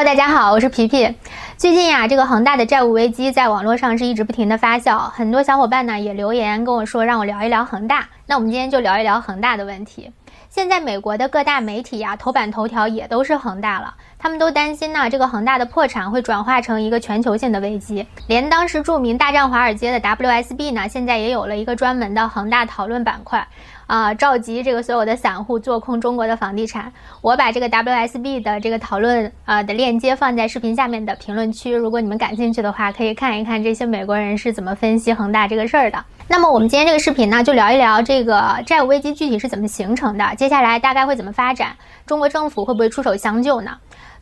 Hello， 大家好，我是皮皮。最近呀，这个恒大的债务危机在网络上是一直不停的发酵，很多小伙伴呢也留言跟我说让我聊一聊恒大。那我们今天就聊一聊恒大的问题。现在美国的各大媒体呀，头版头条也都是恒大了，他们都担心呢，这个恒大的破产会转化成一个全球性的危机。连当时著名大战华尔街的 WSB 呢，现在也有了一个专门的恒大讨论板块。召集这个所有的散户做空中国的房地产。我把这个 WSB 的这个讨论的链接放在视频下面的评论区，如果你们感兴趣的话，可以看一看这些美国人是怎么分析恒大这个事儿的。那么我们今天这个视频呢，就聊一聊这个债务危机具体是怎么形成的，接下来大概会怎么发展，中国政府会不会出手相救呢？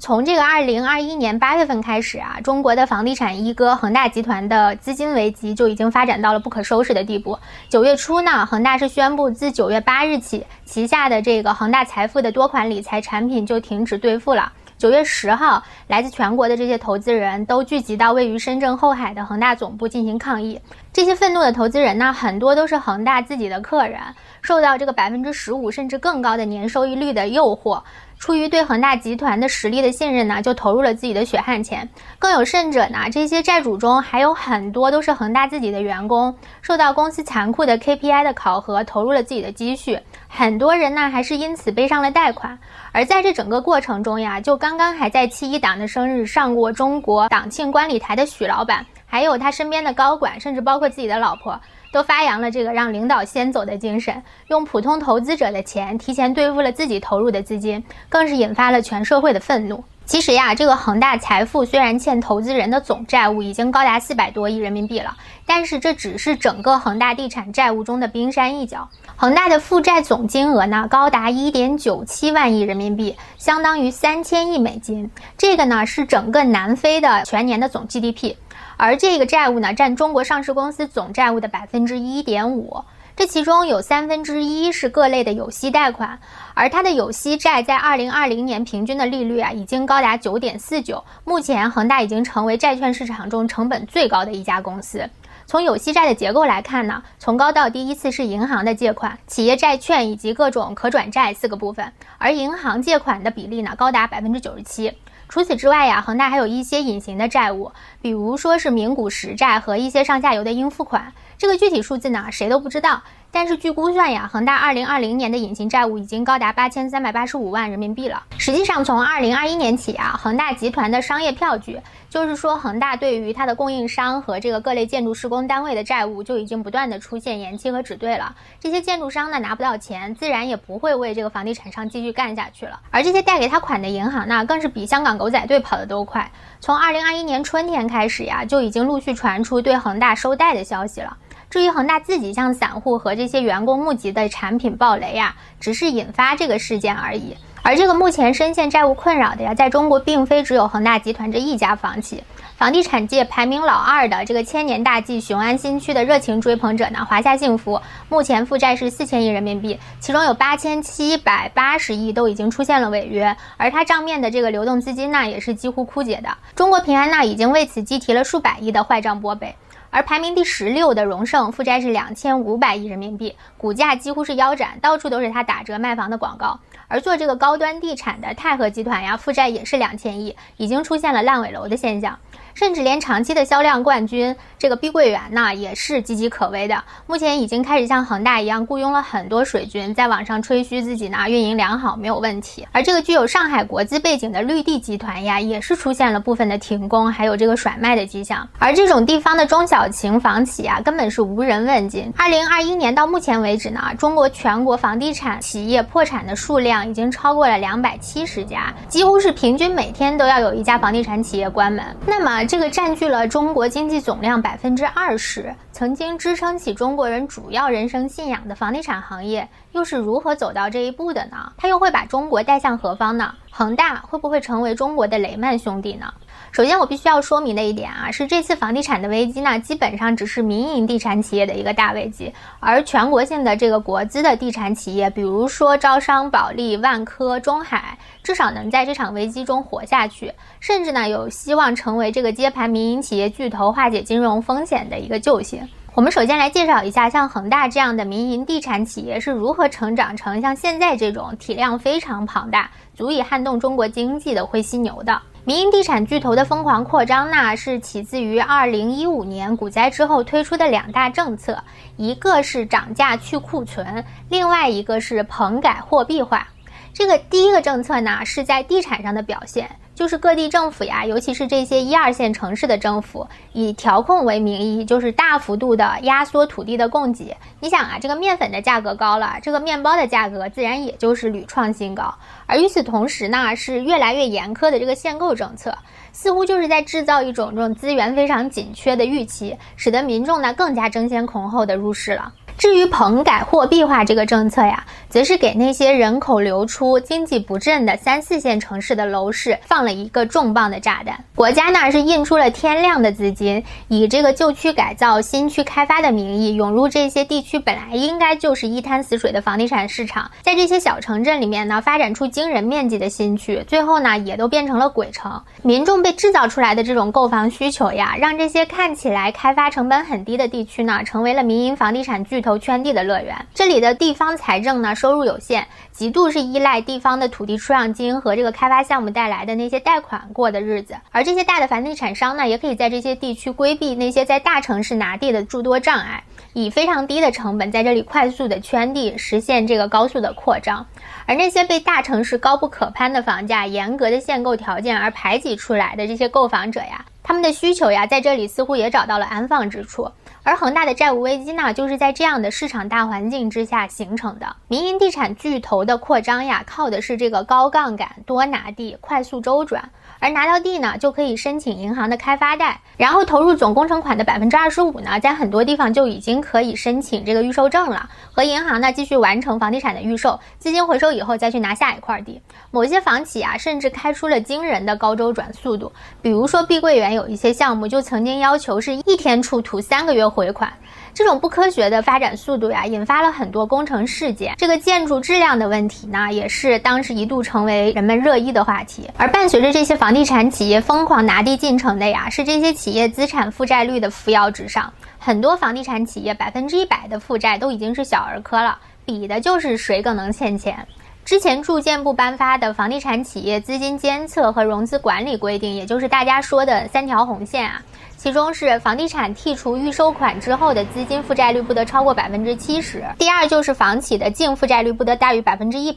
从这个2021年8月份开始啊，中国的房地产一哥恒大集团的资金危机就已经发展到了不可收拾的地步。9月初呢，恒大是宣布自9月8日起，旗下的这个恒大财富的多款理财产品就停止兑付了。9月10号，来自全国的这些投资人都聚集到位于深圳后海的恒大总部进行抗议。这些愤怒的投资人呢，很多都是恒大自己的客人，受到这个15%甚至更高的年收益率的诱惑。出于对恒大集团的实力的信任呢，就投入了自己的血汗钱。更有甚者呢，这些债主中还有很多都是恒大自己的员工，受到公司残酷的 KPI 的考核，投入了自己的积蓄。很多人呢，还是因此背上了贷款。而在这整个过程中呀，就刚刚还在7·1党的生日上过中国党庆观礼台的许老板，还有他身边的高管，甚至包括自己的老婆，都发扬了这个让领导先走的精神，用普通投资者的钱提前兑付了自己投入的资金，更是引发了全社会的愤怒。其实呀，这个恒大财富虽然欠投资人的总债务已经高达400多亿人民币了，但是这只是整个恒大地产债务中的冰山一角。恒大的负债总金额呢，高达1.97万亿人民币，相当于3000亿美金。这个呢，是整个南非的全年的总 GDP。而这个债务呢，占中国上市公司总债务的1.5%，这其中有1/3是各类的有息贷款，而它的有息债在2020年平均的利率已经高达9.49%，目前恒大已经成为债券市场中成本最高的一家公司。从有息债的结构来看呢，从高到低依次是银行的借款、企业债券以及各种可转债4个部分，而银行借款的比例呢，高达97%。除此之外呀，恒大还有一些隐形的债务，比如说是名股实债和一些上下游的应付款。这个具体数字呢，谁都不知道。但是据估算呀，恒大2020年的隐形债务已经高达8385万人民币了。实际上从2021年起啊，恒大集团的商业票据，就是说恒大对于它的供应商和这个各类建筑施工单位的债务就已经不断的出现延期和止兑了。这些建筑商呢，拿不到钱，自然也不会为这个房地产商继续干下去了。而这些贷给他款的银行呢，更是比香港狗仔队跑得都快。从2021年春天开始呀，就已经陆续传出对恒大收贷的消息了。至于恒大自己向散户和这些员工募集的产品暴雷呀，只是引发这个事件而已。而这个目前深陷债务困扰的呀，在中国并非只有恒大集团这一家房企。房地产界排名老2的这个千年大计雄安新区的热情追捧者呢，华夏幸福，目前负债是4000亿人民币，其中有8780亿都已经出现了违约，而它账面的这个流动资金呢，也是几乎枯竭的。中国平安呢，已经为此计提了数百亿的坏账拨备。而排名第16的荣盛负债是2500亿人民币，股价几乎是腰斩，到处都是他打折卖房的广告。而做这个高端地产的泰禾集团呀，负债也是2000亿，已经出现了烂尾楼的现象。甚至连长期的销量冠军这个碧桂园呢，也是岌岌可危的。目前已经开始像恒大一样雇佣了很多水军，在网上吹嘘自己呢运营良好，没有问题。而这个具有上海国资背景的绿地集团呀，也是出现了部分的停工，还有这个甩卖的迹象。而这种地方的中小型房企啊，根本是无人问津。2021年到目前为止呢，中国全国房地产企业破产的数量已经超过了270家，几乎是平均每天都要有一家房地产企业关门。那么这个占据了中国经济总量20%，曾经支撑起中国人主要人生信仰的房地产行业，又是如何走到这一步的呢？它又会把中国带向何方呢？恒大会不会成为中国的雷曼兄弟呢？首先我必须要说明的一点啊，是这次房地产的危机呢，基本上只是民营地产企业的一个大危机，而全国性的这个国资的地产企业，比如说招商、保利、万科、中海，至少能在这场危机中活下去，甚至呢有希望成为这个接盘民营企业巨头化解金融风险的一个救星。我们首先来介绍一下像恒大这样的民营地产企业是如何成长成像现在这种体量非常庞大，足以撼动中国经济的灰犀牛的。民营地产巨头的疯狂扩张呢，是起自于2015年股灾之后推出的2大政策，一个是涨价去库存，另外一个是棚改货币化。这个第一个政策呢，是在地产上的表现，就是各地政府呀，尤其是这些1、2线城市的政府，以调控为名义，就是大幅度的压缩土地的供给。你想啊，这个面粉的价格高了，这个面包的价格自然也就是屡创新高。而与此同时呢，是越来越严苛的这个限购政策，似乎就是在制造一种这种资源非常紧缺的预期，使得民众呢更加争先恐后的入市了。至于棚改货币化这个政策呀，则是给那些人口流出、经济不振的3、4线城市的楼市放了一个重磅的炸弹。国家呢是印出了天量的资金，以这个旧区改造、新区开发的名义涌入这些地区本来应该就是一滩死水的房地产市场，在这些小城镇里面呢发展出惊人面积的新区，最后呢也都变成了鬼城。民众被制造出来的这种购房需求呀，让这些看起来开发成本很低的地区呢，成为了民营房地产巨头圈地的乐园。这里的地方财政呢收入有限，极度是依赖地方的土地出让金和这个开发项目带来的那些贷款过的日子。而这些大的房地产商呢，也可以在这些地区规避那些在大城市拿地的诸多障碍，以非常低的成本在这里快速的圈地，实现这个高速的扩张。而那些被大城市高不可攀的房价、严格的限购条件而排挤出来的这些购房者呀，他们的需求呀，在这里似乎也找到了安放之处。而恒大的债务危机呢，就是在这样的市场大环境之下形成的。民营地产巨头的扩张呀，靠的是这个高杠杆、多拿地、快速周转。而拿到地呢，就可以申请银行的开发贷，然后投入总工程款的25%呢，在很多地方就已经可以申请这个预售证了，和银行呢继续完成房地产的预售，资金回收以后再去拿下一块地。某些房企啊，甚至开出了惊人的高周转速度，比如说碧桂园有一些项目就曾经要求是1天出图3个月回款。这种不科学的发展速度呀，引发了很多工程事件。这个建筑质量的问题呢，也是当时一度成为人们热议的话题。而伴随着这些房地产企业疯狂拿地进程的呀，是这些企业资产负债率的扶摇直上。很多房地产企业100%的负债都已经是小儿科了，比的就是谁更能欠钱。之前住建部颁发的房地产企业资金监测和融资管理规定，也就是大家说的3条红线啊，其中是房地产剔除预收款之后的资金负债率不得超过70%，第二就是房企的净负债率不得大于100%，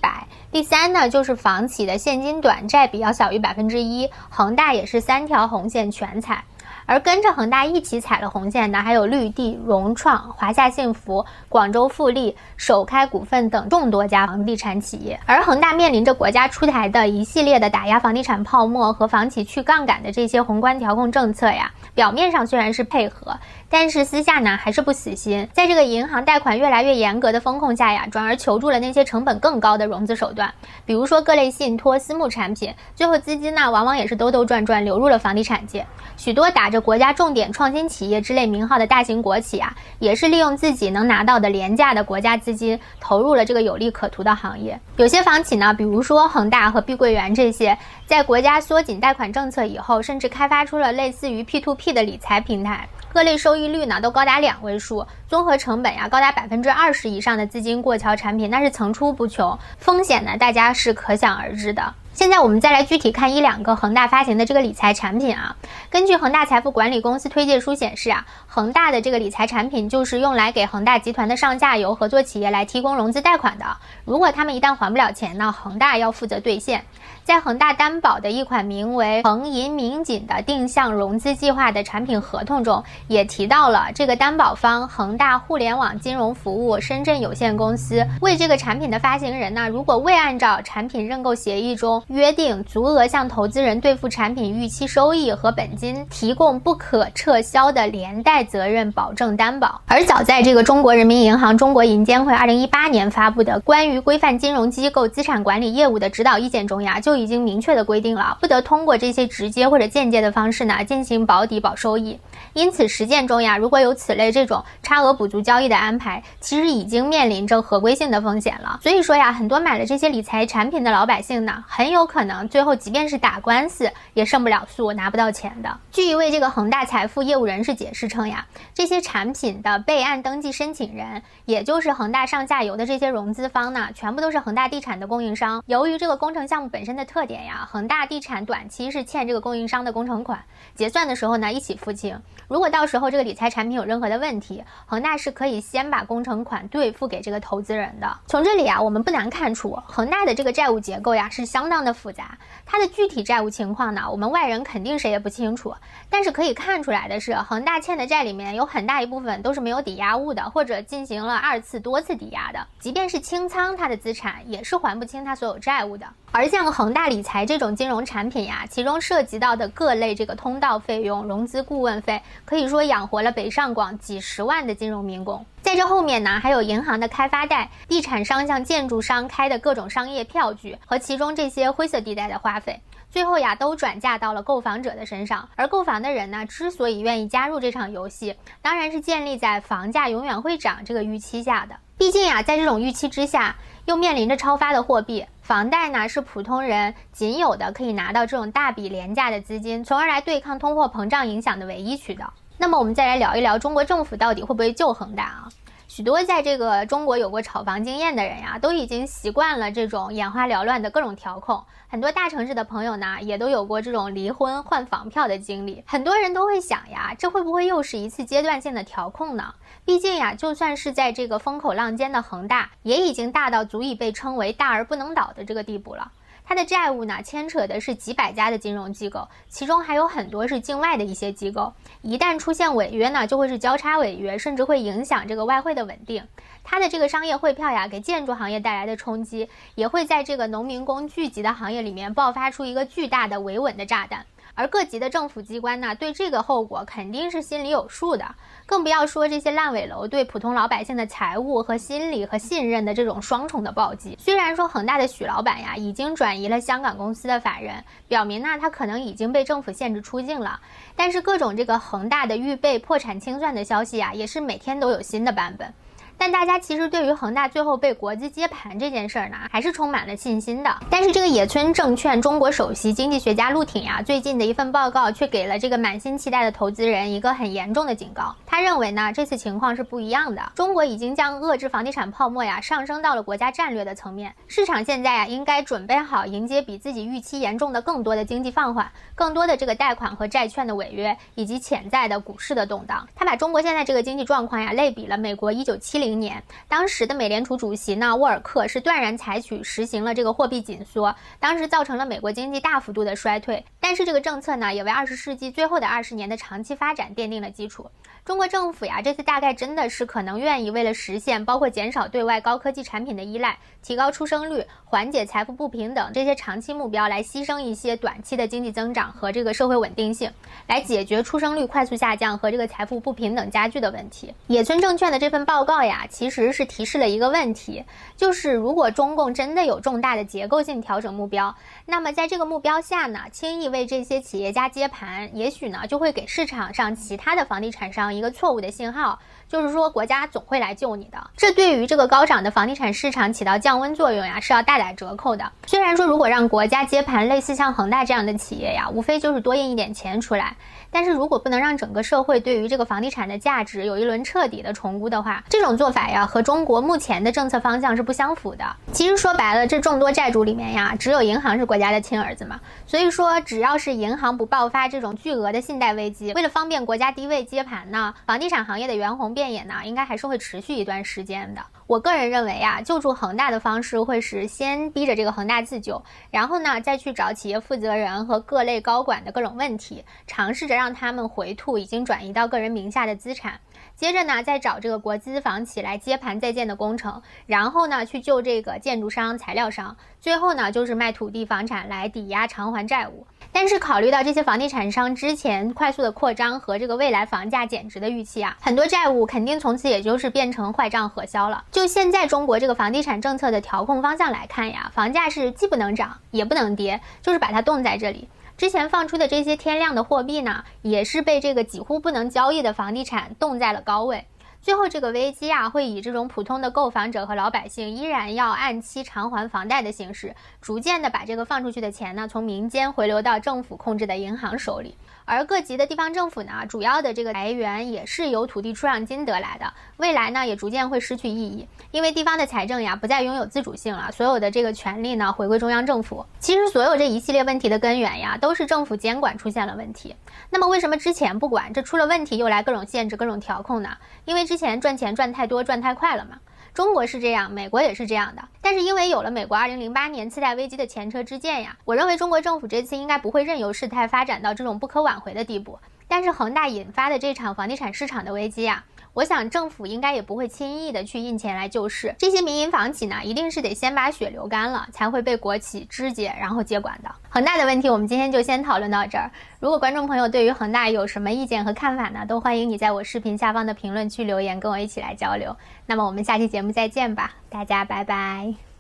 第三呢就是房企的现金短债比要小于1%，恒大也是3条红线全踩。而跟着恒大一起踩了红线的还有绿地、融创、华夏幸福、广州富力、首开股份等众多家房地产企业。而恒大面临着国家出台的一系列的打压房地产泡沫和房企去杠杆的这些宏观调控政策呀，表面上虽然是配合，但是私下呢还是不死心。在这个银行贷款越来越严格的风控下呀，转而求助了那些成本更高的融资手段，比如说各类信托、私募产品，最后资金呢往往也是兜兜转转流入了房地产界。许多打着国家重点创新企业之类名号的大型国企啊，也是利用自己能拿到的廉价的国家资金，投入了这个有利可图的行业。有些房企呢，比如说恒大和碧桂园这些，在国家缩紧贷款政策以后，甚至开发出了类似于 P2P 的理财平台，各类收益率呢都高达2位数，综合成本呀高达20%以上的资金过桥产品，那是层出不穷，风险呢大家是可想而知的。现在我们再来具体看1、2个恒大发行的这个理财产品啊。根据恒大财富管理公司推介书显示啊，恒大的这个理财产品就是用来给恒大集团的上下游合作企业来提供融资贷款的。如果他们一旦还不了钱呢，恒大要负责兑现。在恒大担保的一款名为恒银民锦的定向融资计划的产品合同中，也提到了这个担保方恒大互联网金融服务深圳有限公司为这个产品的发行人呢，如果未按照产品认购协议中约定足额向投资人兑付产品预期收益和本金，提供不可撤销的连带责任保证担保。而早在这个中国人民银行中国银监会2018年发布的关于规范金融机构资产管理业务的指导意见中呀，就已经明确的规定了，不得通过这些直接或者间接的方式呢进行保底保收益。因此实践中呀，如果有此类这种差额补足交易的安排，其实已经面临着合规性的风险了。所以说呀，很多买了这些理财产品的老百姓呢，很有可能最后即便是打官司也胜不了诉，拿不到钱的。据一位这个恒大财富业务人士解释称呀，这些产品的备案登记申请人，也就是恒大上下游的这些融资方呢，全部都是恒大地产的供应商。由于这个工程项目本身的的特点呀，恒大地产短期是欠这个供应商的工程款，结算的时候呢一起付清。如果到时候这个理财产品有任何的问题，恒大是可以先把工程款兑付给这个投资人的。从这里啊，我们不难看出，恒大的这个债务结构呀是相当的复杂。它的具体债务情况呢，我们外人肯定谁也不清楚。但是可以看出来的是，恒大欠的债里面有很大一部分都是没有抵押物的，或者进行了2次多次抵押的。即便是清仓它的资产，也是还不清它所有债务的。而像恒大理财这种金融产品呀，其中涉及到的各类这个通道费用、融资顾问费，可以说养活了北上广几十万的金融民工。在这后面呢，还有银行的开发贷、地产商向建筑商开的各种商业票据和其中这些灰色地带的花费，最后呀都转嫁到了购房者的身上。而购房的人呢，之所以愿意加入这场游戏，当然是建立在房价永远会涨这个预期下的。毕竟呀，在这种预期之下，又面临着超发的货币，房贷呢是普通人仅有的可以拿到这种大笔廉价的资金，从而来对抗通货膨胀影响的唯一渠道。那么我们再来聊一聊中国政府到底会不会救恒大啊？许多在这个中国有过炒房经验的人呀，都已经习惯了这种眼花缭乱的各种调控。很多大城市的朋友呢，也都有过这种离婚换房票的经历。很多人都会想呀，这会不会又是一次阶段性的调控呢？毕竟呀，就算是在这个风口浪尖的恒大，也已经大到足以被称为大而不能倒的这个地步了。它的债务呢，牵扯的是几百家的金融机构，其中还有很多是境外的一些机构。一旦出现违约呢，就会是交叉违约，甚至会影响这个外汇的稳定。它的这个商业汇票呀，给建筑行业带来的冲击，也会在这个农民工聚集的行业里面爆发出一个巨大的维稳的炸弹。而各级的政府机关呢，对这个后果肯定是心里有数的，更不要说这些烂尾楼对普通老百姓的财务和心理和信任的这种双重的暴击。虽然说恒大的许老板呀已经转移了香港公司的法人，表明呢他可能已经被政府限制出境了，但是各种这个恒大的预备破产清算的消息呀，也是每天都有新的版本。但大家其实对于恒大最后被国资接盘这件事儿呢，还是充满了信心的。但是这个野村证券中国首席经济学家陆挺呀，最近的一份报告却给了这个满心期待的投资人一个很严重的警告。他认为呢，这次情况是不一样的。中国已经将遏制房地产泡沫呀上升到了国家战略的层面，市场现在呀应该准备好迎接比自己预期严重的更多的经济放缓、更多的这个贷款和债券的违约，以及潜在的股市的动荡。他把中国现在这个经济状况呀类比了美国1970年，当时的美联储主席呢沃尔克是断然采取实行了这个货币紧缩，当时造成了美国经济大幅度的衰退，但是这个政策呢也为20世纪最后的20年的长期发展奠定了基础。中国政府呀这次大概真的是可能愿意为了实现包括减少对外高科技产品的依赖、提高出生率、缓解财富不平等这些长期目标，来牺牲一些短期的经济增长和这个社会稳定性，来解决出生率快速下降和这个财富不平等加剧的问题。野村证券的这份报告呀其实是提示了一个问题，就是如果中共真的有重大的结构性调整目标，那么在这个目标下呢，轻易为这些企业家接盘，也许呢就会给市场上其他的房地产商一个错误的信号，就是说国家总会来救你的。这对于这个高涨的房地产市场起到降温作用呀，是要大打折扣的。虽然说如果让国家接盘类似像恒大这样的企业呀，无非就是多印一点钱出来，但是如果不能让整个社会对于这个房地产的价值有一轮彻底的重估的话，这种做法呀和中国目前的政策方向是不相符的。其实说白了，这众多债主里面呀，只有银行是国家的亲儿子嘛，所以说只要是银行不爆发这种巨额的信贷危机，为了方便国家低位接盘呢，房地产行业的袁弘变野呢，应该还是会持续一段时间的。我个人认为啊，救助恒大的方式会是先逼着这个恒大自救，然后呢再去找企业负责人和各类高管的各种问题，尝试着让他们回吐已经转移到个人名下的资产，接着呢再找这个国资房企来接盘在建的工程，然后呢去救这个建筑商、材料商，最后呢就是卖土地房产来抵押偿还债务。但是考虑到这些房地产商之前快速的扩张和这个未来房价减值的预期啊，很多债务肯定从此也就是变成坏账核销了。就现在中国这个房地产政策的调控方向来看呀，房价是既不能涨也不能跌，就是把它冻在这里。之前放出的这些天量的货币呢，也是被这个几乎不能交易的房地产冻在了高位。最后这个危机啊，会以这种普通的购房者和老百姓依然要按期偿还房贷的形式，逐渐的把这个放出去的钱呢，从民间回流到政府控制的银行手里。而各级的地方政府呢，主要的这个来源也是由土地出让金得来的，未来呢也逐渐会失去意义，因为地方的财政呀不再拥有自主性了，所有的这个权利呢回归中央政府。其实所有这一系列问题的根源呀，都是政府监管出现了问题。那么为什么之前不管，这出了问题又来各种限制、各种调控呢？因为之前赚钱赚太多、赚太快了嘛。中国是这样，美国也是这样的。但是因为有了美国2008年次贷危机的前车之鉴呀，我认为中国政府这次应该不会任由事态发展到这种不可挽回的地步。但是恒大引发的这场房地产市场的危机啊，我想政府应该也不会轻易的去印钱来救市。这些民营房企呢，一定是得先把血流干了，才会被国企肢解然后接管的。恒大的问题我们今天就先讨论到这儿。如果观众朋友对于恒大有什么意见和看法呢，都欢迎你在我视频下方的评论区留言，跟我一起来交流。那么我们下期节目再见吧，大家拜拜。